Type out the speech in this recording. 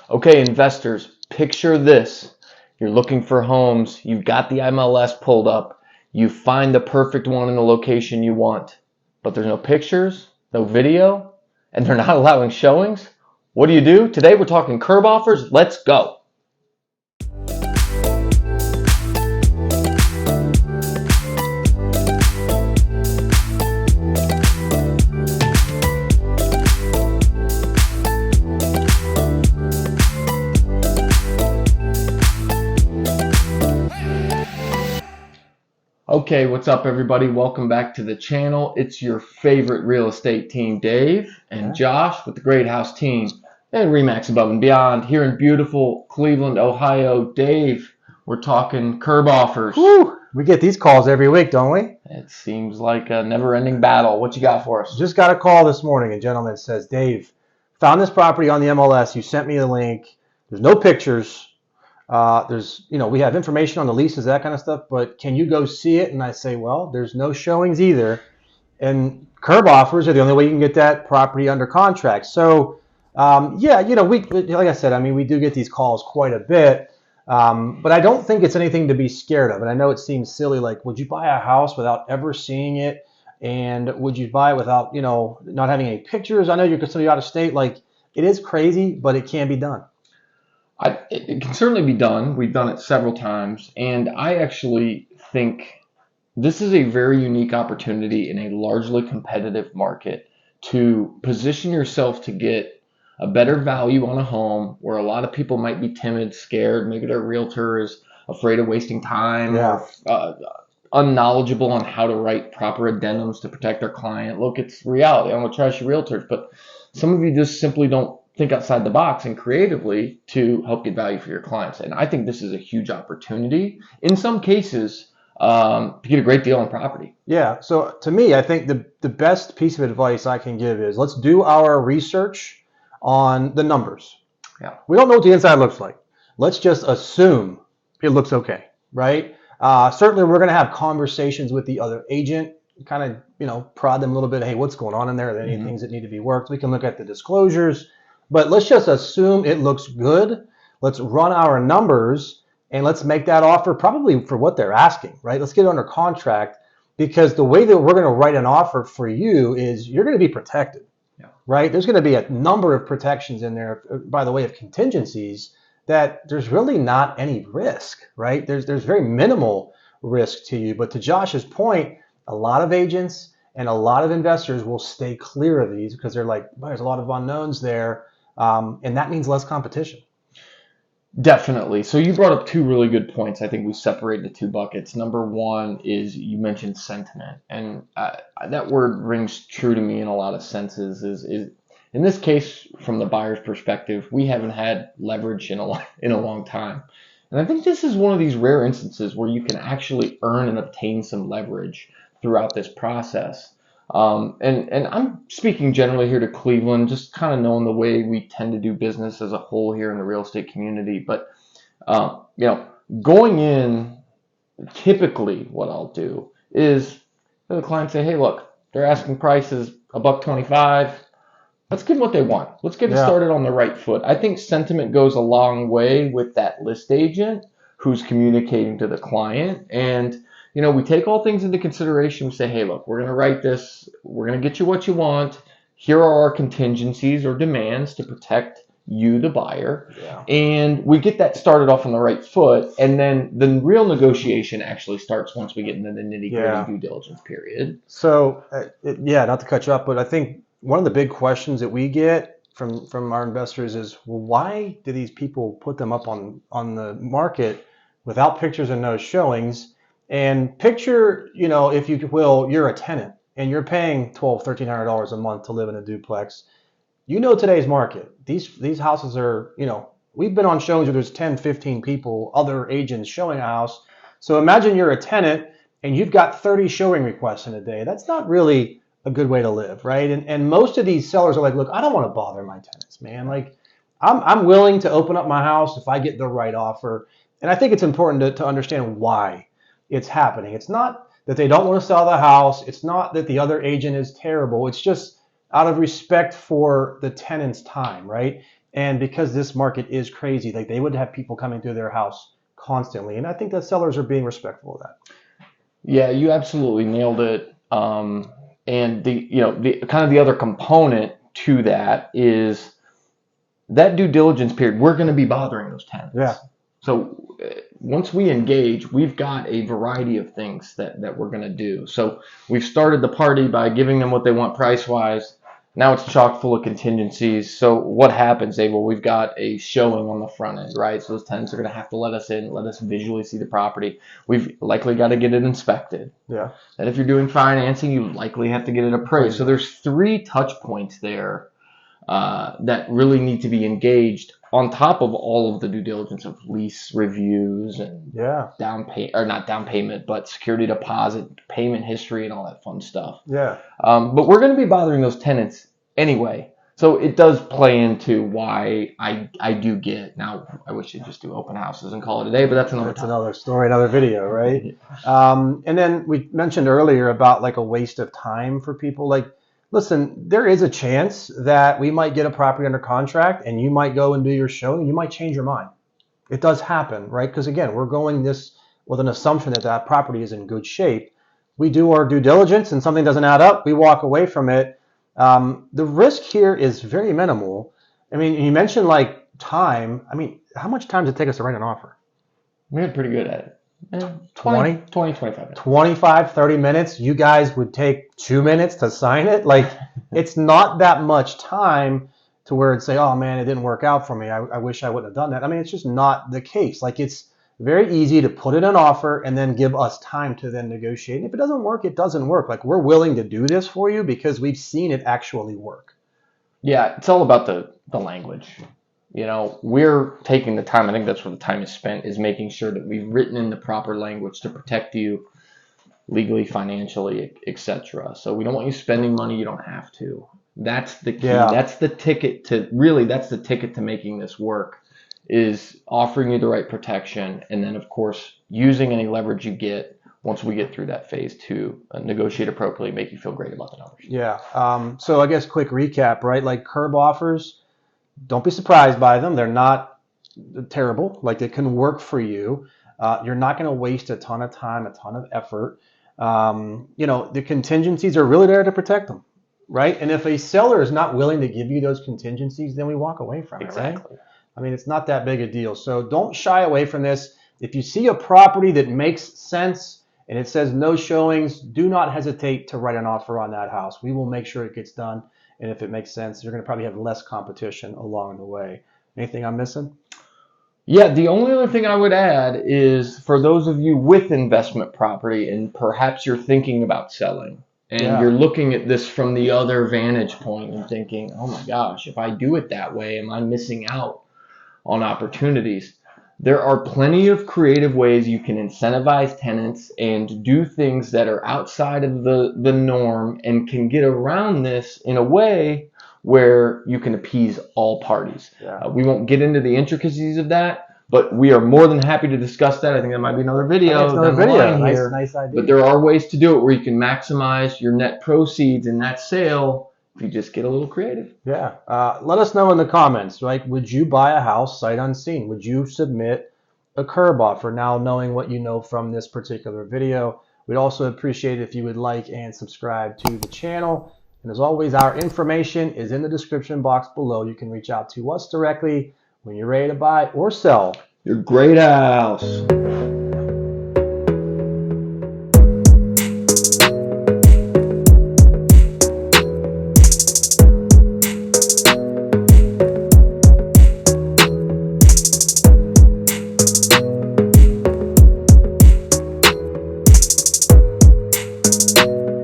Okay, investors, picture this. You're looking for homes. You've got the MLS pulled up. You find the perfect one in the location you want, but there's no pictures, no video, and they're not allowing showings. What do? Today we're talking curb offers. Let's go. Okay, what's up, everybody? Welcome back to the channel. It's your favorite real estate team, Dave and Josh with the Greathouse Team and Remax Above and Beyond here in beautiful Cleveland, Ohio. Dave, we're talking curb offers. Woo! We get these calls every week, don't we? It seems like a never-ending battle. What you got for us? Just got a call this morning. A gentleman says, Dave, found this property on the MLS. You sent me the link. There's no pictures. We have information on the leases, that kind of stuff, but can you go see it? And I say, well, there's no showings either. And curb offers are the only way you can get that property under contract. So, like I said, I mean, we do get these calls quite a bit, but I don't think it's anything to be scared of. And I know it seems silly, like, would you buy a house without ever seeing it? And would you buy it without, not having any pictures? I know you're considered out of state. Like, it is crazy, but it can be done. It can certainly be done. We've done it several times, and I actually think this is a very unique opportunity in a largely competitive market to position yourself to get a better value on a home where a lot of people might be timid, scared. Maybe their realtor is afraid of wasting time or unknowledgeable on how to write proper addendums to protect their client. Look, it's reality. I'm going to trash your realtors, but some of you just simply don't think outside the box and creatively to help get value for your clients. And I think this is a huge opportunity in some cases to get a great deal on property. Yeah. So to me, I think the best piece of advice I can give is let's do our research on the numbers. Yeah. We don't know what the inside looks like. Let's just assume it looks okay, right? Certainly we're going to have conversations with the other agent, kind of, prod them a little bit. Hey, what's going on in there? Are there any things that need to be worked? We can look at the disclosures. But let's just assume it looks good. Let's run our numbers and let's make that offer probably for what they're asking, right? Let's get it under contract, because the way that we're going to write an offer for you is you're going to be protected, right? There's going to be a number of protections in there, by the way, of contingencies that there's really not any risk, right? There's very minimal risk to you. But to Josh's point, a lot of agents and a lot of investors will stay clear of these because they're like, well, there's a lot of unknowns there. And that means less competition. Definitely. So you brought up two really good points. I think we separate the two buckets. Number one is you mentioned sentiment. And that word rings true to me in a lot of senses. Is in this case, from the buyer's perspective, we haven't had leverage in a long time. And I think this is one of these rare instances where you can actually earn and obtain some leverage throughout this process. And I'm speaking generally here to Cleveland, just kind of knowing the way we tend to do business as a whole here in the real estate community. But, going in, typically what I'll do is the client say, hey, look, they're asking prices $125. Let's give them what they want. Let's get it started on the right foot. I think sentiment goes a long way with that list agent who's communicating to the client. And we take all things into consideration. We say, hey, look, we're going to write this. We're going to get you what you want. Here are our contingencies or demands to protect you, the buyer. Yeah. And we get that started off on the right foot. And then the real negotiation actually starts once we get into the nitty-gritty due diligence period. So, not to cut you up, but I think one of the big questions that we get from our investors is, well, why do these people put them up on the market without pictures and no showings? And picture, if you will, you're a tenant and you're paying $1,200, $1,300 a month to live in a duplex. Today's market. These houses are, we've been on showings where there's 10, 15 people, other agents showing a house. So imagine you're a tenant and you've got 30 showing requests in a day. That's not really a good way to live, right? And most of these sellers are like, look, I don't want to bother my tenants, man. Like, I'm willing to open up my house if I get the right offer. And I think it's important to understand why it's happening. It's not that they don't want to sell the house. It's not that the other agent is terrible. It's just out of respect for the tenant's time, right? And because this market is crazy, like they would have people coming through their house constantly. And I think that sellers are being respectful of that. Yeah, you absolutely nailed it. And the kind of the other component to that is that due diligence period. We're going to be bothering those tenants. Yeah. So once we engage, we've got a variety of things that we're going to do. So we've started the party by giving them what they want price-wise. Now it's chock full of contingencies. So what happens, Dave? Well, we've got a showing on the front end, right? So those tenants are going to have to let us in, let us visually see the property. We've likely got to get it inspected. Yeah. And if you're doing financing, you likely have to get it appraised. So there's 3 touch points there that really need to be engaged on top of all of the due diligence of lease reviews and not down payment, but security deposit, payment history, and all that fun stuff. Yeah. But we're going to be bothering those tenants anyway. So it does play into why I do get, now I wish you'd just do open houses and call it a day, but that's another story, another video, right? And then we mentioned earlier about like a waste of time for people. Like, listen, there is a chance that we might get a property under contract and you might go and do your show and you might change your mind. It does happen, right? Because again, we're going this with an assumption that that property is in good shape. We do our due diligence and something doesn't add up, we walk away from it. The risk here is very minimal. I mean, you mentioned like time. I mean, how much time does it take us to write an offer? We're pretty good at it. 20, 25 minutes. 25, 30 minutes. You guys would take 2 minutes to sign it. Like, it's not that much time to where it'd say, oh man, it didn't work out for me. I wish I wouldn't have done that. I mean, it's just not the case. Like, it's very easy to put in an offer and then give us time to then negotiate. And if it doesn't work, it doesn't work. Like, we're willing to do this for you because we've seen it actually work. Yeah, it's all about the language. You know, we're taking the time. I think that's where the time is spent, is making sure that we've written in the proper language to protect you legally, financially, etc. So we don't want you spending money you don't have to. That's the key. Yeah. That's the ticket to making this work, is offering you the right protection, and then of course using any leverage you get once we get through that phase to negotiate appropriately, make you feel great about the numbers. Yeah. So I guess quick recap, right? Like curb offers, don't be surprised by them. They're not terrible. Like, they can work for you. You're not going to waste a ton of time, a ton of effort. The contingencies are really there to protect them, right? And if a seller is not willing to give you those contingencies, then we walk away from it, right? I mean, it's not that big a deal. So don't shy away from this. If you see a property that makes sense and it says no showings, do not hesitate to write an offer on that house. We will make sure it gets done. And if it makes sense, you're going to probably have less competition along the way. Anything I'm missing? Yeah, the only other thing I would add is, for those of you with investment property and perhaps you're thinking about selling and you're looking at this from the other vantage point and thinking, oh my gosh, if I do it that way, am I missing out on opportunities? There are plenty of creative ways you can incentivize tenants and do things that are outside of the norm and can get around this in a way where you can appease all parties. We won't get into the intricacies of that, but we are more than happy to discuss that. I think that might be another video. Nice idea. But there are ways to do it where you can maximize your net proceeds in that sale if you just get a little creative. Yeah. Let us know in the comments, right? Would you buy a house sight unseen? Would you submit a curb offer, now knowing what you know from this particular video? We'd also appreciate it if you would like and subscribe to the channel. And as always, our information is in the description box below. You can reach out to us directly when you're ready to buy or sell your great house.